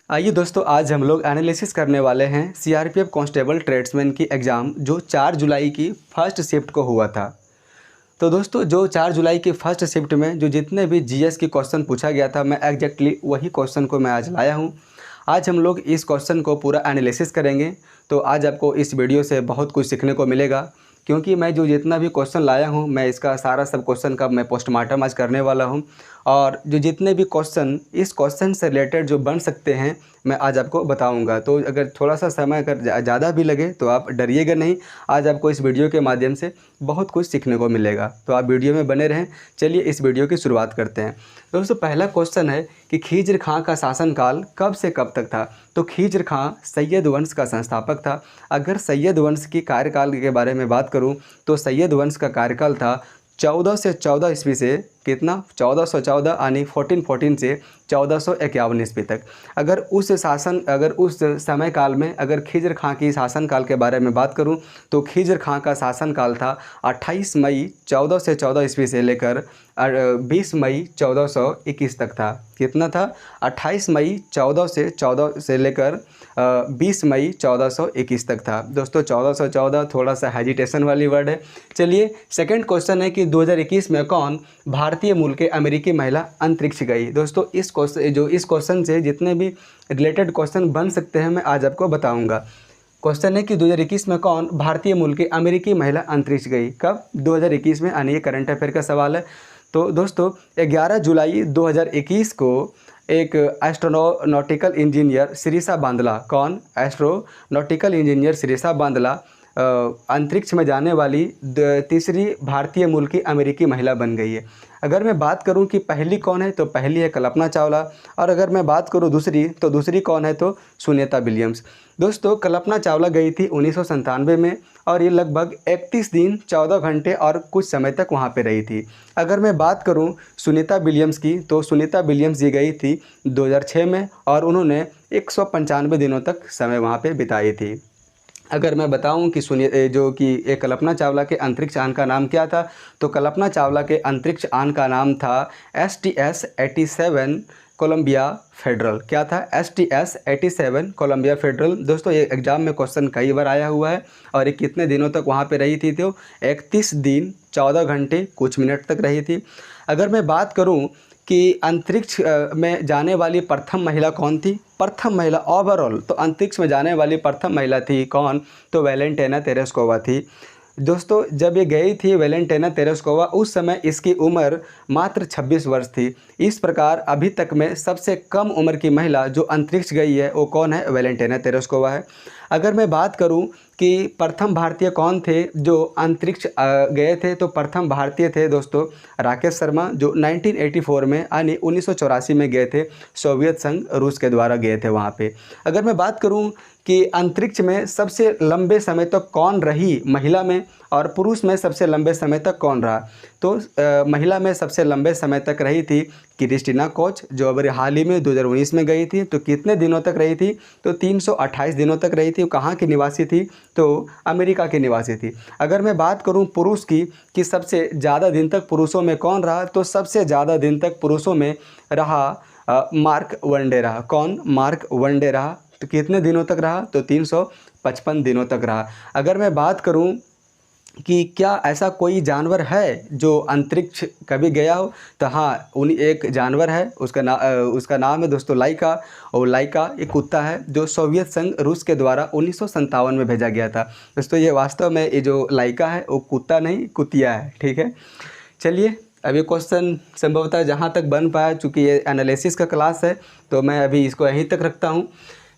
आइए दोस्तों, आज हम लोग एनालिसिस करने वाले हैं सीआरपीएफ कांस्टेबल ट्रेड्समैन की एग्ज़ाम जो 4 जुलाई की फर्स्ट शिफ्ट को हुआ था। तो दोस्तों, जो 4 जुलाई की फर्स्ट शिफ्ट में जो जितने भी जीएस की क्वेश्चन पूछा गया था, मैं एग्जैक्टली वही क्वेश्चन को मैं आज लाया हूँ। आज हम लोग इस क्वेश्चन को पूरा एनालिसिस करेंगे। तो आज आपको इस वीडियो से बहुत कुछ सीखने को मिलेगा, क्योंकि मैं जो जितना भी क्वेश्चन लाया हूँ, मैं इसका सारा सब क्वेश्चन का मैं पोस्टमार्टम आज करने वाला हूँ। और जो जितने भी क्वेश्चन इस क्वेश्चन से रिलेटेड जो बन सकते हैं, मैं आज आपको बताऊंगा। तो अगर थोड़ा सा समय अगर ज़्यादा भी लगे तो आप डरिएगा नहीं। आज आपको इस वीडियो के माध्यम से बहुत कुछ सीखने को मिलेगा, तो आप वीडियो में बने रहें। चलिए इस वीडियो की शुरुआत करते हैं। दोस्तों, पहला क्वेश्चन है कि खिज्र खां का शासनकाल कब से कब तक था। तो खिज्र खां सैयद वंश का संस्थापक था। अगर सैयद वंश की कार्यकाल के बारे में बात करूं तो सैयद वंश का कार्यकाल था 1414 ईस्वी से कितना 1414 यानी 1414 से 1451 ईस्वी तक। अगर उस समय काल में अगर खिज्र खां की शासनकाल के बारे में बात करूं तो खिज्र खां का शासनकाल था 28 मई 1414 ईस्वी से लेकर 20 मई 1421 तक था। कितना था? 28 मई 1414 से लेकर 20 मई 1421 तक था। दोस्तों, 1414 थोड़ा सा हेजिटेशन वाली वर्ड है। चलिए, सेकंड क्वेश्चन है कि 2021 में कौन भारतीय मूल के अमेरिकी महिला अंतरिक्ष गई। दोस्तों, इस क्वेश्चन से जितने भी रिलेटेड क्वेश्चन बन सकते हैं, मैं आज आपको बताऊंगा। क्वेश्चन है कि 2021 में कौन भारतीय मूल की अमेरिकी महिला अंतरिक्ष गई। कब? 2021 में, यानी ये करंट अफेयर का सवाल है। तो दोस्तों, 11 जुलाई 2021 को एक एस्ट्रोनॉटिकल इंजीनियर शिरीषा बांदला, कौन? एस्ट्रोनॉटिकल इंजीनियर शिरीषा बांदला अंतरिक्ष में जाने वाली तीसरी भारतीय मूल की अमेरिकी महिला बन गई है। अगर मैं बात करूं कि पहली कौन है, तो पहली है कल्पना चावला। और अगर मैं बात करूं दूसरी, तो दूसरी कौन है, तो सुनीता विलियम्स। दोस्तों, कल्पना चावला गई थी 1997 में, और ये लगभग 31 दिन 14 घंटे और कुछ समय तक वहाँ पे रही थी। अगर मैं बात करूँ सुनीता विलियम्स की, तो सुनीता विलियम्स जी गई थी 2006 में, और उन्होंने 195 दिनों तक समय वहाँ पे बिताई थी। अगर मैं बताऊं कि एक कल्पना चावला के अंतरिक्ष यान का नाम क्या था, तो कल्पना चावला के अंतरिक्ष यान का नाम था STS-87 कोलंबिया फेडरल। क्या था? STS-87 Colombia federal. दोस्तों, ये एग्जाम में क्वेश्चन कई बार आया हुआ है। और ये कितने दिनों तक वहाँ पे रही थी? तो 31 दिन 14 घंटे कुछ मिनट तक रही थी। अगर मैं बात करूँ कि अंतरिक्ष में जाने वाली प्रथम महिला कौन थी, प्रथम महिला ओवरऑल, तो अंतरिक्ष में जाने वाली प्रथम महिला थी कौन? तो वेलेंटिना तेरेस्कोवा थी। दोस्तों, जब ये गई थी वेलेंटिना तेरेस्कोवा, उस समय इसकी उम्र मात्र 26 वर्ष थी। इस प्रकार अभी तक में सबसे कम उम्र की महिला जो अंतरिक्ष गई है वो कौन है? वेलेंटिना तेरेस्कोवा है। अगर मैं बात करूं कि प्रथम भारतीय कौन थे जो अंतरिक्ष गए थे, तो प्रथम भारतीय थे दोस्तों राकेश शर्मा, जो 1984 में यानी 1984 में गए थे। सोवियत संघ रूस के द्वारा गए थे वहाँ पे। अगर मैं बात करूँ कि अंतरिक्ष में सबसे लंबे समय तक कौन रही महिला में, और पुरुष में सबसे लंबे समय तक कौन रहा, तो महिला में सबसे लंबे समय तक रही थी क्रिस्टीना कोच, जो अभी हाल ही में 2019 में गई थी। तो कितने दिनों तक रही थी? तो 328 दिनों तक रही थी। कहाँ की निवासी थी? तो अमेरिका की निवासी थी। अगर मैं बात करूं पुरुष की कि सबसे ज़्यादा दिन तक पुरुषों में कौन रहा, तो सबसे ज़्यादा दिन तक पुरुषों में रहा मार्क वनडे रहा। कौन? मार्क वनडे रहा। तो कितने दिनों तक रहा? तो 355 दिनों तक रहा। अगर मैं बात करूं कि क्या ऐसा कोई जानवर है जो अंतरिक्ष कभी गया हो, तो हाँ, एक जानवर है, उसका नाम है दोस्तों लाइका। और लाइका एक कुत्ता है जो सोवियत संघ रूस के द्वारा 1957 में भेजा गया था। दोस्तों, ये वास्तव में ये जो लाइका है वो कुत्ता नहीं, कुतिया है। ठीक है, चलिए अभी क्वेश्चन संभवतः जहाँ तक बन पाया, चूँकि ये एनालिसिस का क्लास है, तो मैं अभी इसको यहीं तक रखता हूँ।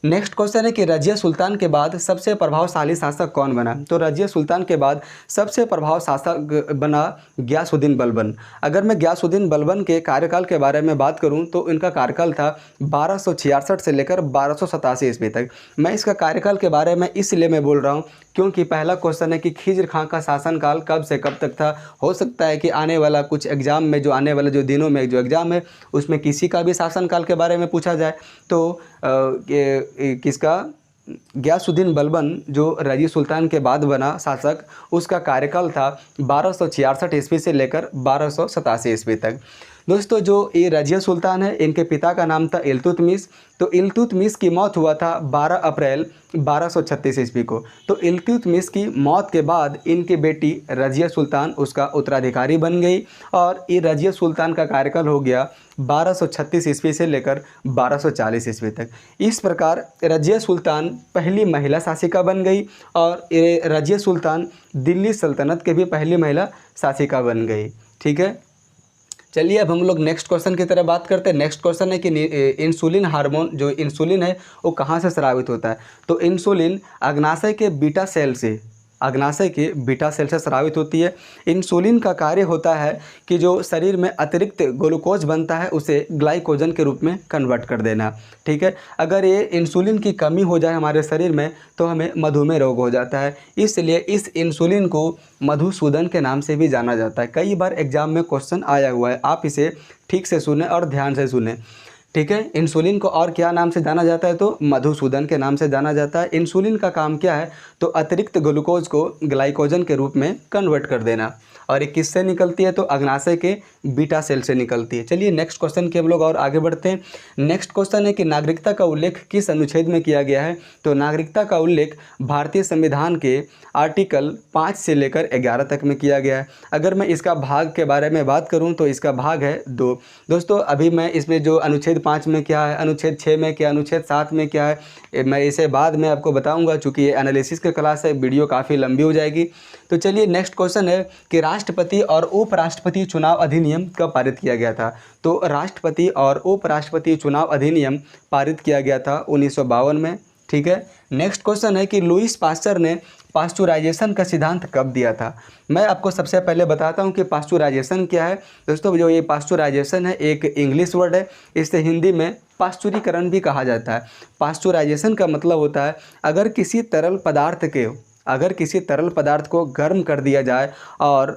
नेक्स्ट क्वेश्चन है कि रजिया सुल्तान के बाद सबसे प्रभावशाली शासक कौन बना। तो रजिया सुल्तान के बाद सबसे प्रभाव शासक बना गयासुद्दीन बलबन। अगर मैं गयासुद्दीन बलबन के कार्यकाल के बारे में बात करूं तो इनका कार्यकाल था 1266 से लेकर 1287 ईस्वी तक। मैं इसका कार्यकाल के बारे में इसलिए मैं बोल रहा हूं क्योंकि पहला क्वेश्चन है कि खिज्र खां का शासनकाल कब से कब तक था। हो सकता है कि आने वाला कुछ एग्जाम में, जो आने वाले जो दिनों में जो एग्ज़ाम है, उसमें किसी का भी शासनकाल के बारे में पूछा जाए। तो किसका? गयासुद्दीन बलबन, जो रजिया सुल्तान के बाद बना शासक, उसका कार्यकाल था 1266 ईस्वी से लेकर 1287 ईस्वी तक। दोस्तों जो ये रजिया सुल्तान है, इनके पिता का नाम था इल्तुतमिश। तो इल्तुतमिश की मौत हुआ था 12 अप्रैल 1236 ईस्वी को। तो इल्तुतमिश की मौत के बाद इनकी बेटी रजिया सुल्तान उसका उत्तराधिकारी बन गई और ये रजिया सुल्तान का कार्यकाल हो गया 1236 ईस्वी से लेकर 1240 ईस्वी तक। इस प्रकार रजिया सुल्तान पहली महिला शासिका बन गई और ये रजिया सुल्तान दिल्ली सल्तनत के भी पहली महिला शासिका बन गई। ठीक है, चलिए अब हम लोग नेक्स्ट क्वेश्चन की तरह बात करते हैं। नेक्स्ट क्वेश्चन है कि इंसुलिन हार्मोन, जो इंसुलिन है वो कहाँ से स्रावित होता है। तो इंसुलिन अग्नाशय के बीटा सेल से, अग्नाशय के बीटा सेल से स्रावित होती है। इंसुलिन का कार्य होता है कि जो शरीर में अतिरिक्त ग्लूकोज बनता है उसे ग्लाइकोजन के रूप में कन्वर्ट कर देना। ठीक है, अगर ये इंसुलिन की कमी हो जाए हमारे शरीर में तो हमें मधुमेह रोग हो जाता है। इसलिए इस इंसुलिन को मधुसूदन के नाम से भी जाना जाता है। कई बार एग्जाम में क्वेश्चन आया हुआ है, आप इसे ठीक से सुने और ध्यान से सुने। ठीक है, इंसुलिन को और क्या नाम से जाना जाता है, तो मधुसूदन के नाम से जाना जाता है। इंसुलिन का काम क्या है, तो अतिरिक्त ग्लूकोज को ग्लाइकोजन के रूप में कन्वर्ट कर देना। और ये किससे निकलती है, तो अग्नाशय के बीटा सेल से निकलती है। चलिए नेक्स्ट क्वेश्चन के हम लोग और आगे बढ़ते हैं। नेक्स्ट क्वेश्चन है कि नागरिकता का उल्लेख किस अनुच्छेद में किया गया है। तो नागरिकता का उल्लेख भारतीय संविधान के आर्टिकल 5 से लेकर 11 तक में किया गया है। अगर मैं इसका भाग के बारे में बात करूं तो इसका भाग है 2। दोस्तों अभी मैं इसमें जो अनुच्छेद 5 में क्या है, अनुच्छेद 6 में क्या, अनुच्छेद 7 में क्या है, मैं इसे बाद में आपको बताऊंगा। चूँकि ये एनालिसिस की क्लास है, वीडियो काफ़ी लंबी हो जाएगी। तो चलिए नेक्स्ट क्वेश्चन है कि राष्ट्रपति और उपराष्ट्रपति चुनाव अधिनियम कब पारित किया गया था। तो राष्ट्रपति और उपराष्ट्रपति चुनाव अधिनियम पारित किया गया था 1952 में। ठीक है, नेक्स्ट क्वेश्चन है कि लुईस पास्चर ने पास्चुराइजेशन का सिद्धांत कब दिया था। मैं आपको सबसे पहले बताता हूं कि पास्चुराइजेशन क्या है। दोस्तों जो ये पास्चुराइजेशन है एक इंग्लिश वर्ड है, इसे हिंदी में पाश्चुरीकरण भी कहा जाता है। पास्चुराइजेशन का मतलब होता है अगर किसी तरल पदार्थ को गर्म कर दिया जाए और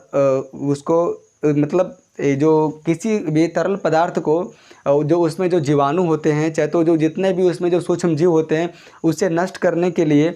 उसको मतलब जो किसी भी तरल पदार्थ को जो उसमें जो जीवाणु होते हैं, चाहे तो जो जितने भी उसमें जो सूक्ष्म जीव होते हैं उसे नष्ट करने के लिए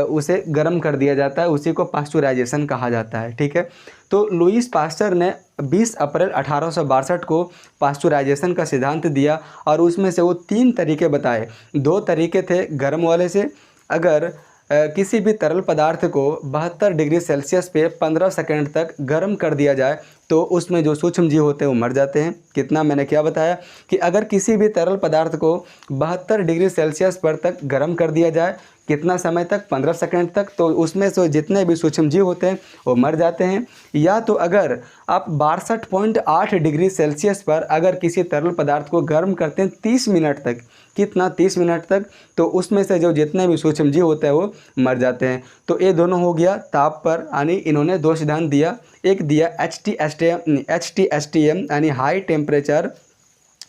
उसे गर्म कर दिया जाता है, उसी को पास्चुराइजेशन कहा जाता है। ठीक है, तो लुईस पास्चर ने 20 अप्रैल 1862 को पास्चुराइजेशन का सिद्धांत दिया और उसमें से वो 3 तरीके बताए। 2 तरीके थे गर्म वाले से। अगर किसी भी तरल पदार्थ को 72 डिग्री सेल्सियस पे 15 सेकंड तक गर्म कर दिया जाए तो उसमें जो सूक्ष्म जीव होते हैं वो मर जाते हैं। कितना, मैंने क्या बताया कि अगर किसी भी तरल पदार्थ को 72 डिग्री सेल्सियस पर तक गर्म कर दिया जाए, कितना समय तक, 15 सेकंड तक, तो उसमें से जितने भी सूक्ष्म जीव होते हैं वो मर जाते हैं। या तो अगर आप 62.8 डिग्री सेल्सियस पर अगर किसी तरल पदार्थ को गर्म करते हैं 30 मिनट तक, कितना, 30 मिनट तक, तो उसमें से जो जितने भी सूक्ष्म जीव होते हैं वो मर जाते हैं। तो ये दोनों हो गया ताप पर, यानी इन्होंने 2 सिद्धांत दिया। एक दिया HTSTM यानी high temperature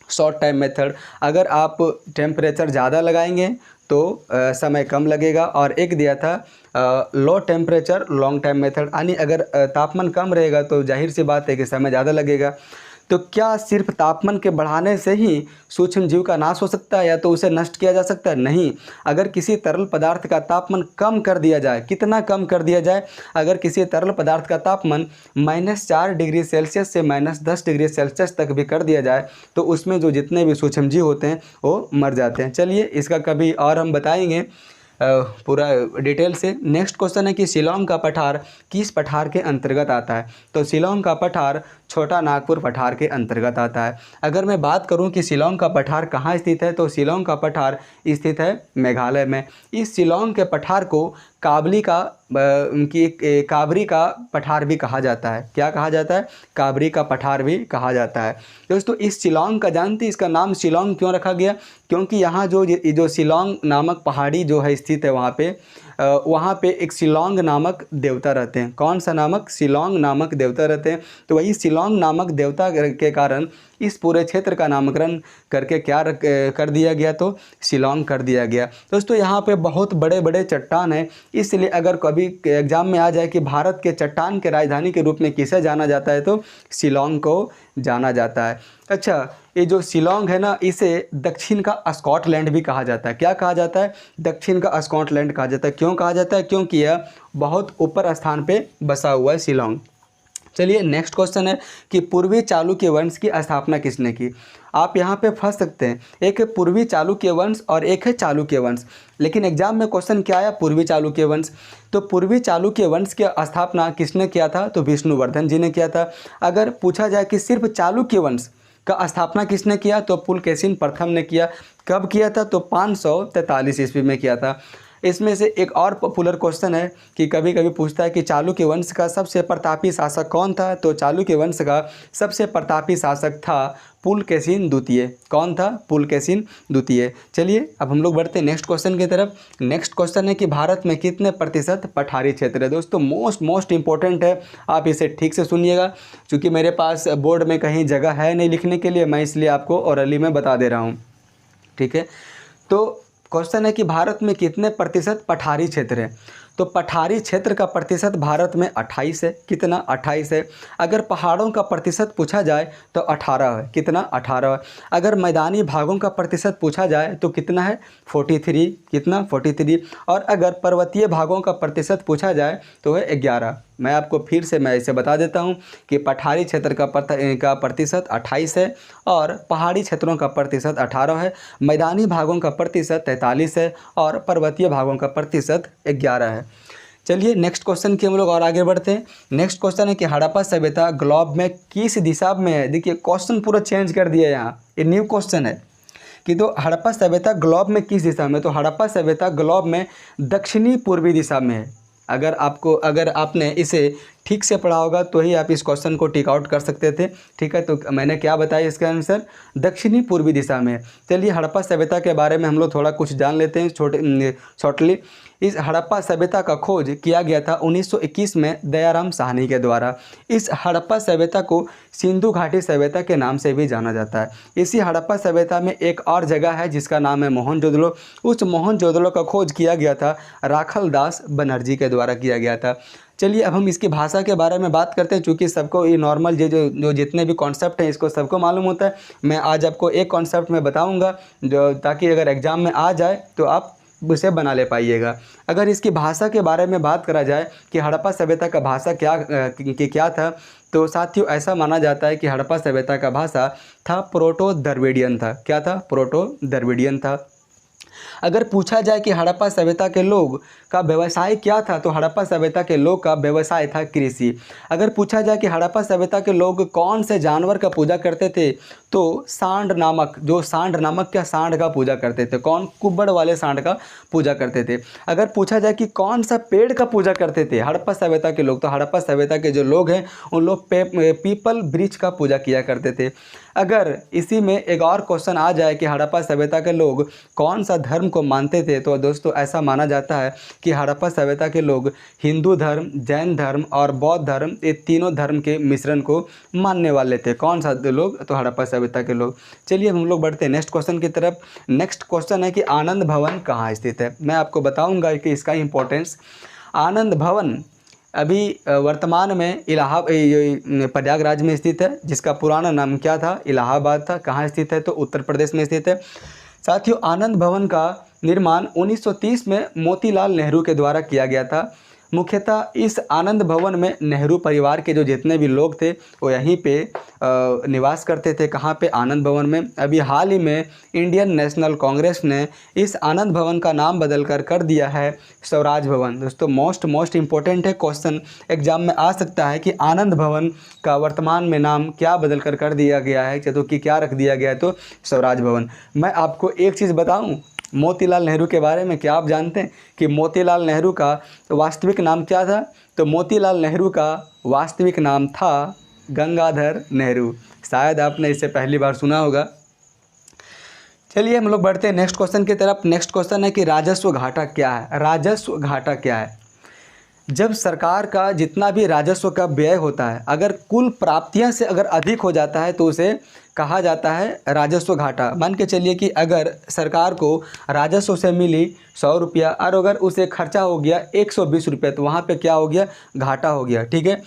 short time method, अगर आप टेम्परेचर ज़्यादा लगाएंगे तो समय कम लगेगा। और एक दिया था low temperature long time method, यानी अगर तापमान कम रहेगा तो जाहिर सी बात है कि समय ज़्यादा लगेगा। तो क्या सिर्फ तापमान के बढ़ाने से ही सूक्ष्म जीव का नाश हो सकता है या तो उसे नष्ट किया जा सकता है? नहीं, अगर किसी तरल पदार्थ का तापमान कम कर दिया जाए, कितना कम कर दिया जाए, अगर किसी तरल पदार्थ का तापमान -4 डिग्री सेल्सियस से -10 डिग्री सेल्सियस तक भी कर दिया जाए तो उसमें जो जितने भी सूक्ष्म जीव होते हैं वो मर जाते हैं। चलिए इसका कभी और हम बताएंगे पूरा डिटेल से। नेक्स्ट क्वेश्चन है कि शिलांग का पठार किस पठार के अंतर्गत आता है। तो शिलांग का पठार छोटा नागपुर पठार के अंतर्गत आता है। अगर मैं बात करूं कि शिलांग का पठार कहाँ स्थित है, तो शिलांग का पठार स्थित है मेघालय में। इस शिलांग के पठार को काबरी का पठार भी कहा जाता है। क्या कहा जाता है? काबरी का पठार भी कहा जाता है। दोस्तों इस शिलांग का जानते हैं इसका नाम शिलांग क्यों रखा गया? क्योंकि यहाँ जो शिलांग नामक पहाड़ी जो है स्थित है वहाँ पे एक शिलांग नामक देवता रहते हैं। कौन सा नामक? शिलांग नामक देवता रहते हैं। तो वही शिलांग नामक देवता के कारण इस पूरे क्षेत्र का नामकरण करके क्या कर दिया गया, तो शिलांग कर दिया गया। दोस्तों यहाँ पे बहुत बड़े बड़े चट्टान हैं, इसलिए अगर कभी एग्जाम में आ जाए कि भारत के चट्टान के राजधानी के रूप में किसे जाना जाता है, तो शिलांग को जाना जाता है। अच्छा, ये जो शिलांग है ना, इसे दक्षिण का स्कॉटलैंड भी कहा जाता है। क्या कहा जाता है? दक्षिण का स्कॉटलैंड कहा जाता है। क्यों कहा जाता है? क्योंकि यह बहुत ऊपर स्थान पे बसा हुआ है शिलांग। चलिए नेक्स्ट क्वेश्चन है कि पूर्वी चालुक्य वंश की स्थापना किसने की। आप यहाँ पे फंस सकते हैं, एक है पूर्वी चालुक्य वंश और एक है चालुक्य वंश, लेकिन एग्जाम में क्वेश्चन क्या आया, पूर्वी चालुक्य वंश। तो पूर्वी चालुक्य वंश की स्थापना किसने किया था, तो विष्णुवर्धन जी ने किया था। अगर पूछा जाए कि सिर्फ चालुक्य वंश का स्थापना किसने किया, तो पुलकेशिन प्रथम ने किया। कब किया था, तो 543 ईस्वी में किया था। इसमें से एक और पॉपुलर क्वेश्चन है कि कभी कभी पूछता है कि चालुक्य वंश का सबसे प्रतापी शासक कौन था, तो चालुक्य वंश का सबसे प्रतापी शासक था पुलकेशिन द्वितीय। कौन था, पुलकेशिन द्वितीय। चलिए अब हम लोग बढ़ते हैं नेक्स्ट क्वेश्चन की तरफ। नेक्स्ट क्वेश्चन है कि भारत में कितने प्रतिशत पठारी क्षेत्र है। दोस्तों मोस्ट इंपॉर्टेंट है, आप इसे ठीक से सुनिएगा, क्योंकि मेरे पास बोर्ड में कहीं जगह है नहीं लिखने के लिए, मैं इसलिए आपको ओरली में बता दे रहा हूँ। ठीक है, तो क्वेश्चन है कि भारत में कितने प्रतिशत पठारी क्षेत्र है। तो पठारी क्षेत्र का प्रतिशत भारत में 28 है। कितना, 28 है। अगर पहाड़ों का प्रतिशत पूछा जाए तो 18 है। कितना, 18 है। अगर मैदानी भागों का प्रतिशत पूछा जाए तो कितना है, 43। कितना, 43। और अगर पर्वतीय भागों का प्रतिशत पूछा जाए तो है 11। मैं आपको फिर से मैं इसे बता देता हूं कि पठारी क्षेत्र का प्रतिशत 28 है और पहाड़ी क्षेत्रों का प्रतिशत 18 है, मैदानी भागों का प्रतिशत 43 है और पर्वतीय भागों का प्रतिशत 11 है। चलिए नेक्स्ट क्वेश्चन की हम लोग और आगे बढ़ते हैं। नेक्स्ट क्वेश्चन है कि हड़प्पा सभ्यता ग्लोब में किस दिशा में है। देखिए क्वेश्चन पूरा चेंज कर दिया, यहाँ ये न्यू क्वेश्चन है कि तो हड़प्पा सभ्यता ग्लोब में किस दिशा में, तो हड़प्पा सभ्यता ग्लोब में दक्षिणी पूर्वी दिशा में है। अगर आपने इसे ठीक से पढ़ा होगा तो ही आप इस क्वेश्चन को टिक आउट कर सकते थे। ठीक है, तो मैंने क्या बताया इसका आंसर, दक्षिणी पूर्वी दिशा में। चलिए हड़प्पा सभ्यता के बारे में हम लोग थोड़ा कुछ जान लेते हैं शॉर्टली। इस हड़प्पा सभ्यता का खोज किया गया था 1921 में दयाराम साहनी के द्वारा। इस हड़प्पा सभ्यता को सिंधु घाटी सभ्यता के नाम से भी जाना जाता है। इसी हड़प्पा सभ्यता में एक और जगह है जिसका नाम है मोहनजोदड़ो। उस मोहनजोदड़ो का खोज किया गया था राखल दास बनर्जी के द्वारा किया गया था। चलिए अब हम इसकी भाषा के बारे में बात करते हैं, चूँकि सबको ये नॉर्मल जो जितने भी कॉन्सेप्ट हैं इसको सबको मालूम होता है। मैं आज आपको एक कॉन्सेप्ट में बताऊंगा जो ताकि अगर एग्ज़ाम में आ जाए तो आप उसे बना ले पाइएगा। अगर इसकी भाषा के बारे में बात करा जाए कि हड़प्पा सभ्यता का भाषा क्या था, तो साथियों ऐसा माना जाता है कि हड़प्पा सभ्यता का भाषा था प्रोटो द्रविडियन था। क्या था, प्रोटो द्रविडियन था। अगर पूछा जाए कि हड़प्पा सभ्यता के लोग का व्यवसाय क्या था, तो हड़प्पा सभ्यता के लोग का व्यवसाय था कृषि। अगर पूछा जाए कि हड़प्पा सभ्यता के लोग कौन से जानवर का पूजा करते थे, तो सांड नामक सांड का पूजा करते थे। कौन, कुब्बड़ वाले सांड का पूजा करते थे। अगर पूछा जाए कि कौन सा पेड़ का पूजा करते थे हड़प्पा सभ्यता के लोग, तो हड़प्पा सभ्यता के जो लोग हैं उन लोग पीपल वृक्ष का पूजा किया करते थे। अगर इसी में एक और क्वेश्चन आ जाए कि हड़प्पा सभ्यता के लोग कौन सा धर्म को मानते थे, तो दोस्तों ऐसा माना जाता है कि हड़प्पा सभ्यता के लोग हिंदू धर्म, जैन धर्म और बौद्ध धर्म, ये तीनों धर्म के मिश्रण को मानने वाले थे। कौन सा लोग, तो हड़प्पा सभ्यता के लोग। चलिए हम लोग बढ़ते हैं नेक्स्ट क्वेश्चन की तरफ। नेक्स्ट क्वेश्चन है कि आनंद भवन कहाँ स्थित है। मैं आपको बताऊंगा कि इसका इंपॉर्टेंस। आनंद भवन अभी वर्तमान में प्रयागराज में स्थित है, जिसका पुराना नाम क्या था, इलाहाबाद था। कहाँ स्थित है, तो उत्तर प्रदेश में स्थित है। साथियों आनंद भवन का निर्माण 1930 में मोतीलाल नेहरू के द्वारा किया गया था। मुख्यतः इस आनंद भवन में नेहरू परिवार के जो जितने भी लोग थे वो यहीं पे निवास करते थे। कहाँ पे, आनंद भवन में। अभी हाल ही में इंडियन नेशनल कांग्रेस ने इस आनंद भवन का नाम बदल कर दिया है स्वराज भवन। दोस्तों मोस्ट इंपॉर्टेंट है, क्वेश्चन एग्जाम में आ सकता है कि आनंद भवन का वर्तमान में नाम क्या बदल कर दिया गया है, तो कि क्या रख दिया गया है, तो स्वराज भवन। मैं आपको एक चीज़ बताऊँ मोतीलाल नेहरू के बारे में, क्या आप जानते हैं कि मोतीलाल नेहरू का वास्तविक नाम क्या था, तो मोतीलाल नेहरू का वास्तविक नाम था गंगाधर नेहरू। शायद आपने इसे पहली बार सुना होगा। चलिए हम लोग बढ़ते हैं नेक्स्ट क्वेश्चन की तरफ। नेक्स्ट क्वेश्चन है कि राजस्व घाटा क्या है। राजस्व घाटा क्या है, जब सरकार का जितना भी राजस्व का व्यय होता है अगर कुल प्राप्तियां से अगर अधिक हो जाता है तो उसे कहा जाता है राजस्व घाटा। मान के चलिए कि अगर सरकार को राजस्व से मिली 100 रुपया और अगर उसे खर्चा हो गया 120 रुपये, तो वहाँ पे क्या हो गया, घाटा हो गया। ठीक है,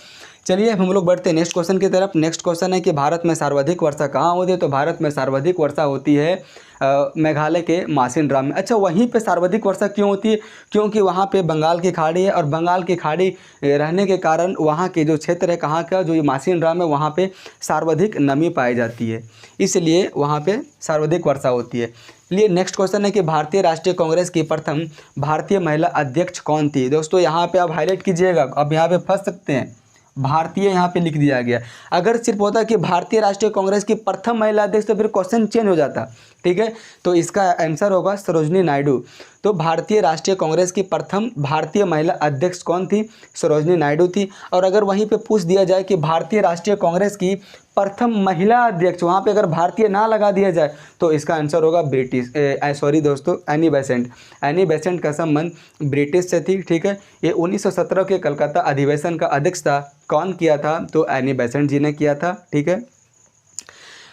चलिए हम लोग बढ़ते हैं नेक्स्ट क्वेश्चन की तरफ। नेक्स्ट क्वेश्चन है कि भारत में सर्वाधिक वर्षा कहाँ होती है, तो भारत में सर्वाधिक वर्षा होती है मेघालय के मासिनराम में। अच्छा, वहीं पे सर्वाधिक वर्षा क्यों होती है? क्योंकि वहाँ पे बंगाल की खाड़ी है और बंगाल की खाड़ी रहने के कारण वहाँ के जो क्षेत्र है, कहाँ का, जो ये मासिनराम है, वहाँ पे सर्वाधिक नमी पाई जाती है, इसलिए वहाँ पे सर्वाधिक वर्षा होती है। लिए नेक्स्ट क्वेश्चन है कि भारतीय राष्ट्रीय कांग्रेस की प्रथम भारतीय महिला अध्यक्ष कौन थी? दोस्तों यहाँ पे आप हाईलाइट कीजिएगा, अब यहाँ पे फंस सकते हैं, भारतीय यहाँ पे लिख दिया गया। अगर सिर्फ होता कि भारतीय राष्ट्रीय कांग्रेस की प्रथम महिला अध्यक्ष तो फिर क्वेश्चन चेंज हो जाता, ठीक है। तो इसका आंसर होगा सरोजनी नायडू। तो भारतीय राष्ट्रीय कांग्रेस की प्रथम भारतीय महिला अध्यक्ष कौन थी? सरोजनी नायडू थी। और अगर वहीं पे पूछ दिया जाए कि भारतीय राष्ट्रीय कांग्रेस की प्रथम महिला अध्यक्ष, वहाँ पे अगर भारतीय ना लगा दिया जाए तो इसका आंसर होगा ब्रिटिश, सॉरी दोस्तों, एनी बेसेंट। एनी बेसेंट का संबंध ब्रिटिश से थी, ठीक है। ये 1917 के कलकत्ता अधिवेशन का अध्यक्षता कौन किया था? तो एनी बेसेंट जी ने किया था, ठीक है।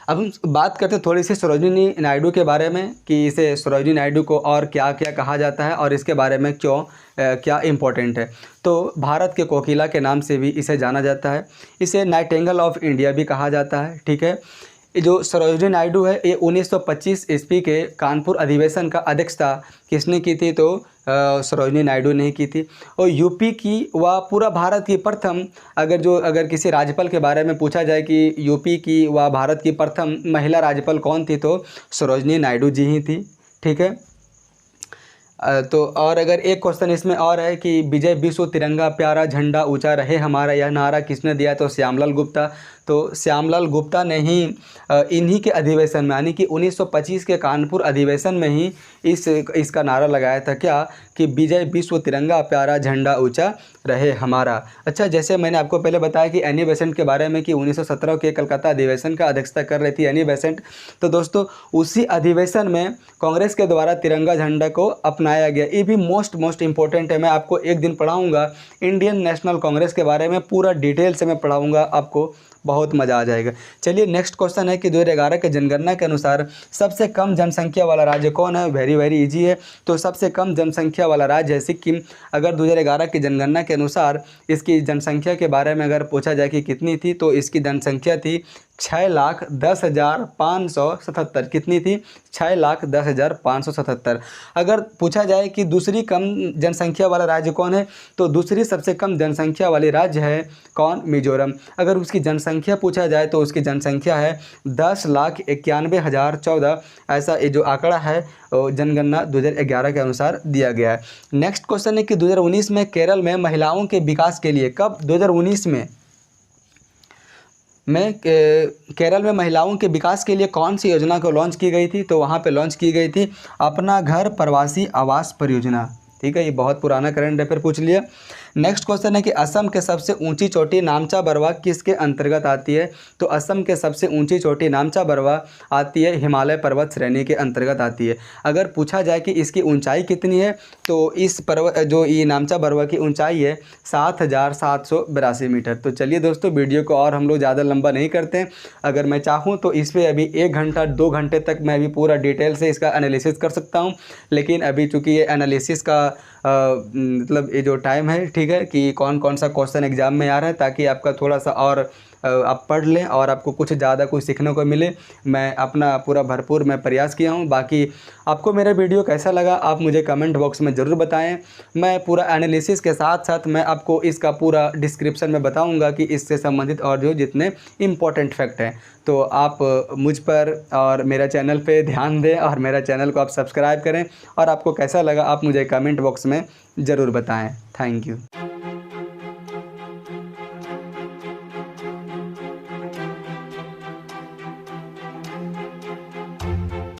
अब हम बात करते हैं थोड़ी सी सरोजिनी नायडू के बारे में कि इसे सरोजिनी नायडू को और क्या क्या कहा जाता है और इसके बारे में क्यों क्या इम्पोर्टेंट है। तो भारत के कोकिला के नाम से भी इसे जाना जाता है, इसे नाइटिंगेल ऑफ इंडिया भी कहा जाता है, ठीक है। जो सरोजिनी नायडू है, ये 1925 ईस्वी के कानपुर अधिवेशन का अध्यक्षता किसने की थी? तो सरोजिनी नायडू ने की थी। और यूपी की व पूरा भारत की प्रथम, अगर किसी राज्यपाल के बारे में पूछा जाए कि यूपी की व भारत की प्रथम महिला राज्यपाल कौन थी, तो सरोजिनी नायडू जी ही थी, ठीक है। तो और अगर एक क्वेश्चन इसमें और है कि विजय विश्व तिरंगा प्यारा झंडा ऊंचा रहे हमारा, यह नारा किसने दिया? तो श्यामलाल गुप्ता। तो श्यामलाल गुप्ता ने ही इन्हीं के अधिवेशन में, यानी कि 1925 के कानपुर अधिवेशन में ही इसका नारा लगाया था, क्या? कि विजय विश्व तिरंगा प्यारा झंडा ऊंचा रहे हमारा। अच्छा, जैसे मैंने आपको पहले बताया कि एनी बेसेंट के बारे में कि 1917 के कलकत्ता अधिवेशन का अध्यक्षता कर रही थी एनी बेसेंट। तो दोस्तों उसी अधिवेशन में कांग्रेस के द्वारा तिरंगा झंडा को अपनाया गया। ये भी मोस्ट इंपॉर्टेंट है, मैं आपको एक दिन पढ़ाऊँगा इंडियन नेशनल कांग्रेस के बारे में, पूरा डिटेल से मैं पढ़ाऊँगा, आपको बहुत मज़ा आ जाएगा। चलिए नेक्स्ट क्वेश्चन है कि 2011 के जनगणना के अनुसार सबसे कम जनसंख्या वाला राज्य कौन है? वेरी इजी है। तो सबसे कम जनसंख्या वाला राज्य है सिक्किम। अगर 2011 की जनगणना के अनुसार इसकी जनसंख्या के बारे में अगर पूछा जाए कि कितनी थी, तो इसकी जनसंख्या थी 6,10,577। कितनी थी? 6,10,577। अगर पूछा जाए कि दूसरी कम जनसंख्या वाला राज्य कौन है, तो दूसरी सबसे कम जनसंख्या वाली राज्य है कौन? मिजोरम। अगर उसकी जनसंख्या पूछा जाए तो उसकी जनसंख्या है 10,91,014। ऐसा ये जो आंकड़ा है जनगणना 2011 के अनुसार दिया गया है। नेक्स्ट क्वेश्चन है कि 2019 में केरल में महिलाओं के विकास के लिए, कब? 2019 में केरल में महिलाओं के विकास के लिए कौन सी योजना को लॉन्च की गई थी? तो वहाँ पे लॉन्च की गई थी अपना घर प्रवासी आवास परियोजना, ठीक है। ये बहुत पुराना करंट अफेयर पूछ लिया। नेक्स्ट क्वेश्चन है कि असम के सबसे ऊंची चोटी नामचा बरवा किसके अंतर्गत आती है? तो असम के सबसे ऊंची चोटी नामचा बरवा आती है हिमालय पर्वत श्रेणी के अंतर्गत आती है। अगर पूछा जाए कि इसकी ऊंचाई कितनी है, तो इस पर्वत जो ये नामचा बरवा की ऊंचाई है 7,782 मीटर। तो चलिए दोस्तों, वीडियो को और हम लोग ज़्यादा लंबा नहीं करते हैं। अगर मैं चाहूँ तो इस पर अभी 1 घंटा 2 घंटे तक मैं अभी पूरा डिटेल से इसका एनालिसिस कर सकता हूँ, लेकिन अभी चूँकि ये एनालिसिस का मतलब ये जो टाइम है, ठीक है, कि कौन कौन सा क्वेश्चन एग्जाम में आ रहा है, ताकि आपका थोड़ा सा और आप पढ़ लें और आपको कुछ ज़्यादा कुछ सीखने को मिले। मैं अपना पूरा भरपूर मैं प्रयास किया हूँ। बाकी आपको मेरा वीडियो कैसा लगा आप मुझे कमेंट बॉक्स में ज़रूर बताएं। मैं पूरा एनालिसिस के साथ साथ मैं आपको इसका पूरा डिस्क्रिप्शन में बताऊंगा कि इससे संबंधित और जो जितने इम्पोर्टेंट फैक्ट हैं। तो आप मुझ पर और मेरा चैनल पे ध्यान दें और मेरा चैनल को आप सब्सक्राइब करें, और आपको कैसा लगा आप मुझे कमेंट बॉक्स में ज़रूर बताएँ। Thank you.